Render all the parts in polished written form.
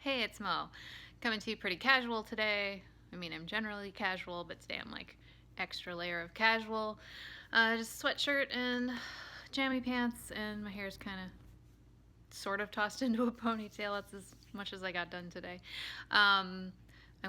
Hey, it's Mo. Coming to you pretty casual today. I mean, I'm generally casual, but today I'm like extra layer of casual. Just sweatshirt and jammy pants, and my hair's kind of sort of tossed into a ponytail. That's as much as I got done today. I'm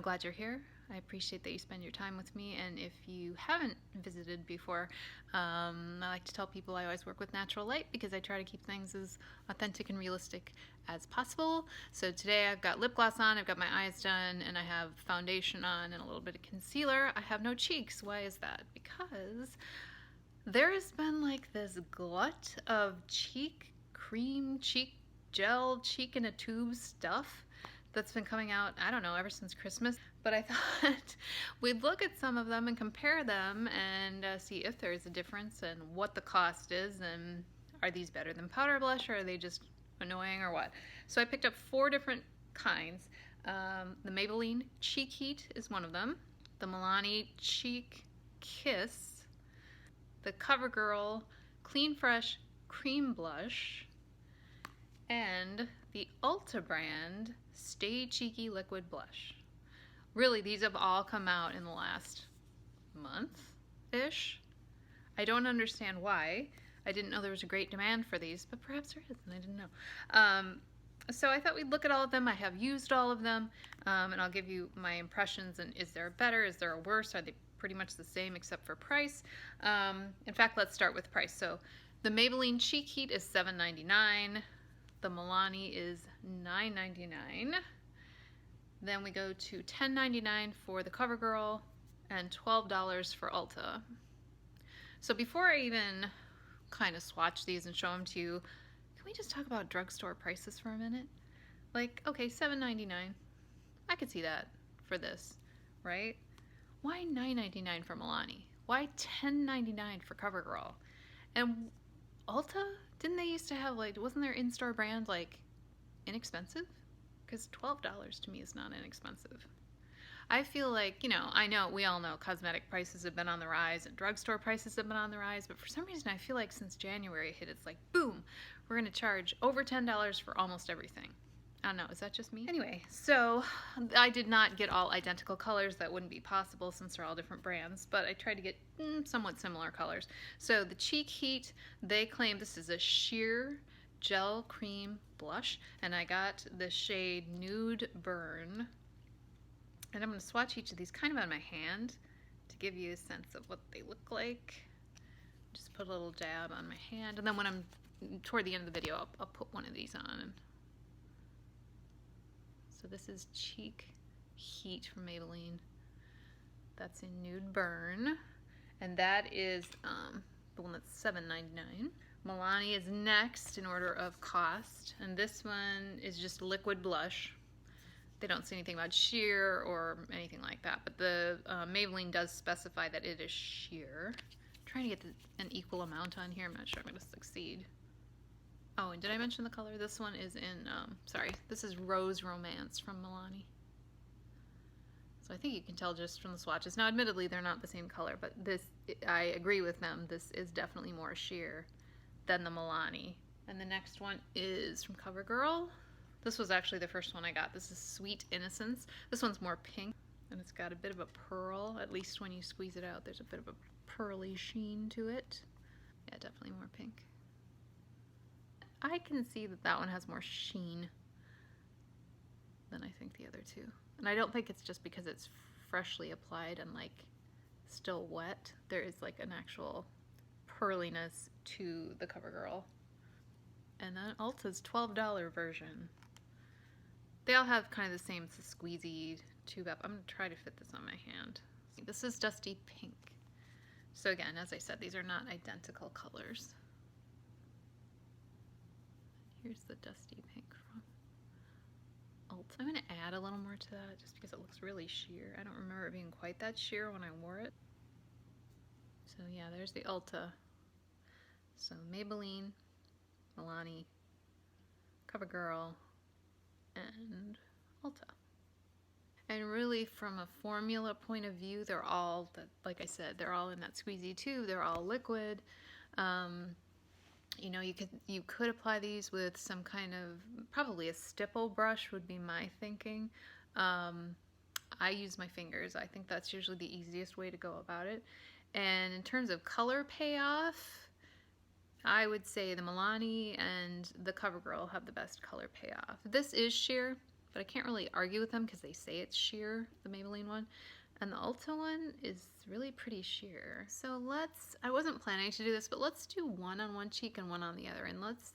glad you're here. I appreciate that you spend your time with me. And if you haven't visited before, I like to tell people I always work with natural light because I try to keep things as authentic and realistic as possible. So today I've got lip gloss on, I've got my eyes done, and I have foundation on and a little bit of concealer. I have no cheeks. Why is that? Because there has been like this glut of cheek cream, cheek gel, cheek in a tube stuff that's been coming out, I don't know, ever since Christmas. But I thought we'd look at some of them and compare them and see if there's a difference and what the cost is, and are these better than powder blush, or are they just annoying, or what? So I picked up 4 different kinds. The Maybelline Cheek Heat is one of them. The Milani Cheek Kiss. The Covergirl Clean Fresh Cream Blush. And the Ulta brand Stay Cheeky Liquid Blush. Really, these have all come out in the last month-ish. I don't understand why. I didn't know there was a great demand for these, but perhaps there is, and I didn't know. So I thought we'd look at all of them. I have used all of them, and I'll give you my impressions. And is there a better? Is there a worse? Are they pretty much the same except for price? In fact, let's start with price. So the Maybelline Cheek Heat is $7.99. The Milani is $9.99. Then we go to $10.99 for the Covergirl and $12 for Ulta. So before I even kind of swatch these and show them to you, can we just talk about drugstore prices for a minute? Like, okay, $7.99. I could see that for this, right? Why $9.99 for Milani? Why $10.99 for Covergirl? And Ulta, didn't they used to have, like, wasn't their in-store brand, like, inexpensive? Because $12 to me is not inexpensive. I feel like, we all know cosmetic prices have been on the rise and drugstore prices have been on the rise, but for some reason I feel like since January hit, it's like, boom, we're going to charge over $10 for almost everything. I don't know, is that just me? Anyway, so I did not get all identical colors. That wouldn't be possible since they're all different brands, but I tried to get somewhat similar colors. So the Cheek Heat, they claim this is a sheer gel cream blush, and I got the shade Nude Burn. And I'm going to swatch each of these kind of on my hand to give you a sense of what they look like. Just put a little dab on my hand, and then when I'm toward the end of the video, I'll put one of these on. So this is Cheek Heat from Maybelline. That's in Nude Burn, and that is the one that's $7.99. Milani is next in order of cost, and this one is just liquid blush. They don't say anything about sheer or anything like that, but the Maybelline does specify that it is sheer. I'm trying to get an equal amount on here. I'm not sure I'm going to succeed. Oh, and did I mention the color? This one is in, this is Rose Romance from Milani. So I think you can tell just from the swatches. Now, admittedly, they're not the same color, but this, I agree with them. This is definitely more sheer than the Milani. And the next one is from Covergirl. This was actually the first one I got. This is Sweet Innocence. This one's more pink, and it's got a bit of a pearl. At least when you squeeze it out, there's a bit of a pearly sheen to it. Yeah, definitely more pink. I can see that that one has more sheen than I think the other two. And I don't think it's just because it's freshly applied and like still wet. There is like an actual pearliness to the Covergirl. And then Ulta's $12 version. They all have kind of the same squeezy tube up. I'm going to try to fit this on my hand. This is Dusty Pink. So again, as I said, these are not identical colors. Here's the Dusty Pink from Ulta. I'm going to add a little more to that just because it looks really sheer. I don't remember it being quite that sheer when I wore it. So yeah, there's the Ulta. So Maybelline, Milani, Covergirl, and Ulta. And really, from a formula point of view, they're all, like I said, they're all in that squeezy tube. They're all liquid. You know, you could apply these with some kind of, probably a stipple brush would be my thinking. I use my fingers. I think that's usually the easiest way to go about it. And in terms of color payoff, I would say the Milani and the Covergirl have the best color payoff. This is sheer, but I can't really argue with them because they say it's sheer, the Maybelline one. And the Ulta one is really pretty sheer. So I wasn't planning to do this, but let's do one on one cheek and one on the other. And let's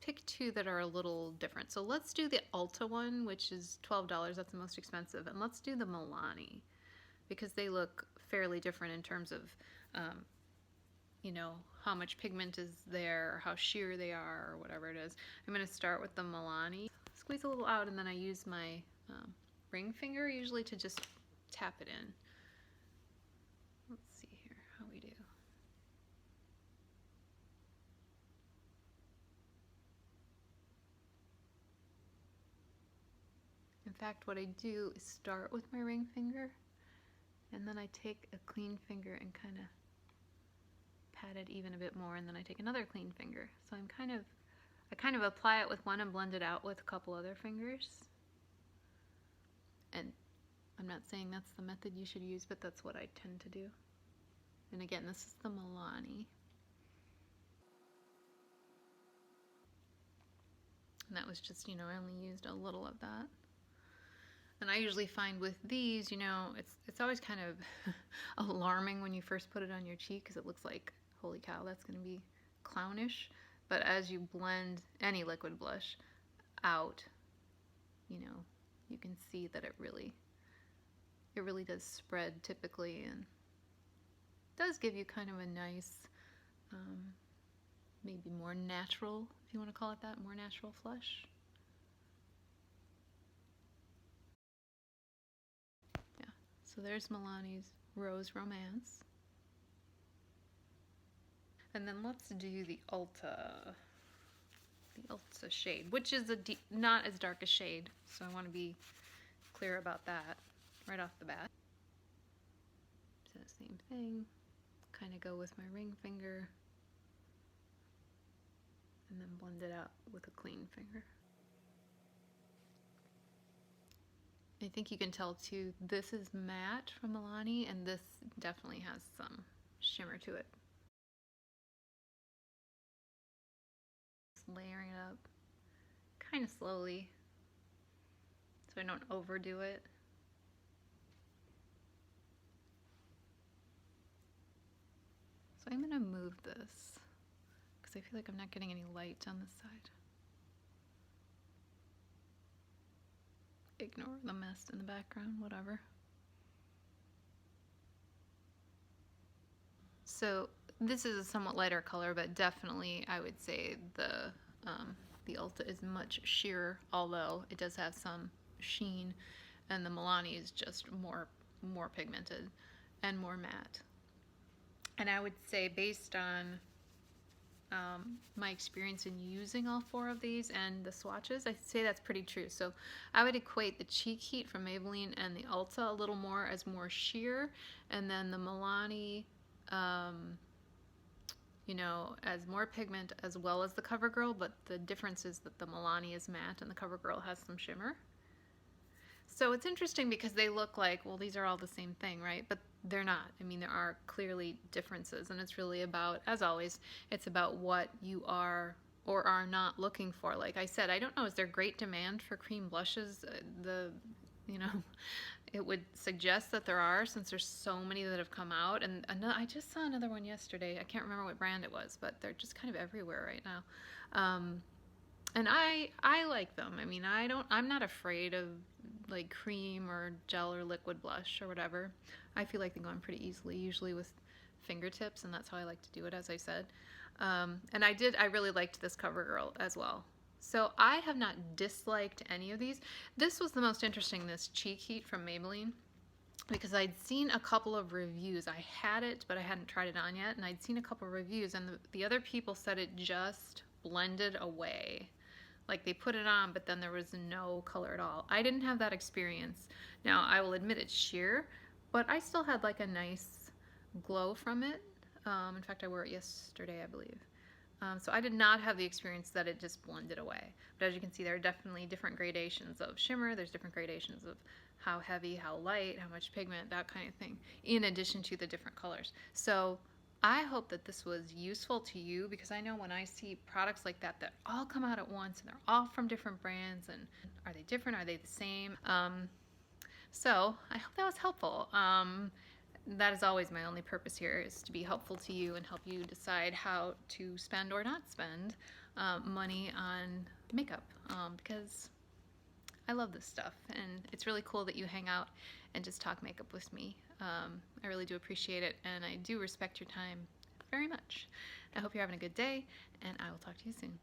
pick two that are a little different. So let's do the Ulta one, which is $12. That's the most expensive. And let's do the Milani because they look fairly different in terms of, you know, how much pigment is there, or how sheer they are, or whatever it is. I'm going to start with the Milani. Squeeze a little out, and then I use my ring finger usually to just tap it in. Let's see here how we do. In fact, what I do is start with my ring finger, and then I take a clean finger and kind of pat it even a bit more, and then I take another clean finger. So I kind of apply it with one and blend it out with a couple other fingers. And I'm not saying that's the method you should use, but that's what I tend to do. And again, this is the Milani. And that was just, you know, I only used a little of that. And I usually find with these, you know, it's always kind of alarming when you first put it on your cheek because it looks like, holy cow, that's going to be clownish. But as you blend any liquid blush out, you know, you can see that it really does spread typically, and does give you kind of a nice, maybe more natural, if you want to call it that, more natural flush. Yeah, so there's Milani's Rose Romance. And then let's do the Ulta shade, which is not as dark a shade, so I want to be clear about that right off the bat. So same thing, kind of go with my ring finger and then blend it out with a clean finger. I think you can tell too, this is matte from Milani, and this definitely has some shimmer to it. Just layering it up kind of slowly so I don't overdo it. So I'm going to move this because I feel like I'm not getting any light on this side. Ignore the mess in the background, whatever. So this is a somewhat lighter color, but definitely I would say the Ulta is much sheerer, although it does have some sheen, and the Milani is just more pigmented and more matte. And I would say, based on my experience in using all four of these and the swatches, I'd say that's pretty true. So I would equate the Cheek Heat from Maybelline and the Ulta a little more as more sheer, and then the Milani, you know, as more pigment, as well as the Covergirl, but the difference is that the Milani is matte and the Covergirl has some shimmer. So it's interesting because they look like, well, these are all the same thing, right? But they're not. I mean, there are clearly differences, and it's really about, as always, it's about what you are or are not looking for. Like I said, I don't know, is there great demand for cream blushes? You know, it would suggest that there are, since there's so many that have come out. And I just saw another one yesterday. I can't remember what brand it was, but they're just kind of everywhere right now. And I like them. I mean, I'm not afraid of like cream or gel or liquid blush or whatever. I feel like they go on pretty easily, usually with fingertips, and that's how I like to do it, as I said. And I really liked this Covergirl as well. So I have not disliked any of these. This was the most interesting, this Cheek Heat from Maybelline, because I'd seen a couple of reviews. I had it, but I hadn't tried it on yet, and I'd seen a couple of reviews, and the other people said it just blended away. Like they put it on, but then there was no color at all. I didn't have that experience. Now, I will admit it's sheer, but I still had like a nice glow from it. In fact, I wore it yesterday, I believe. So I did not have the experience that it just blended away. But as you can see, there are definitely different gradations of shimmer. There's different gradations of how heavy, how light, how much pigment, that kind of thing, in addition to the different colors. So I hope that this was useful to you, because I know when I see products like that that all come out at once and they're all from different brands, and are they different? Are they the same? So I hope that was helpful. That is always my only purpose here, is to be helpful to you and help you decide how to spend or not spend money on makeup, because I love this stuff, and it's really cool that you hang out and just talk makeup with me. I really do appreciate it, and I do respect your time very much. I hope you're having a good day, and I will talk to you soon.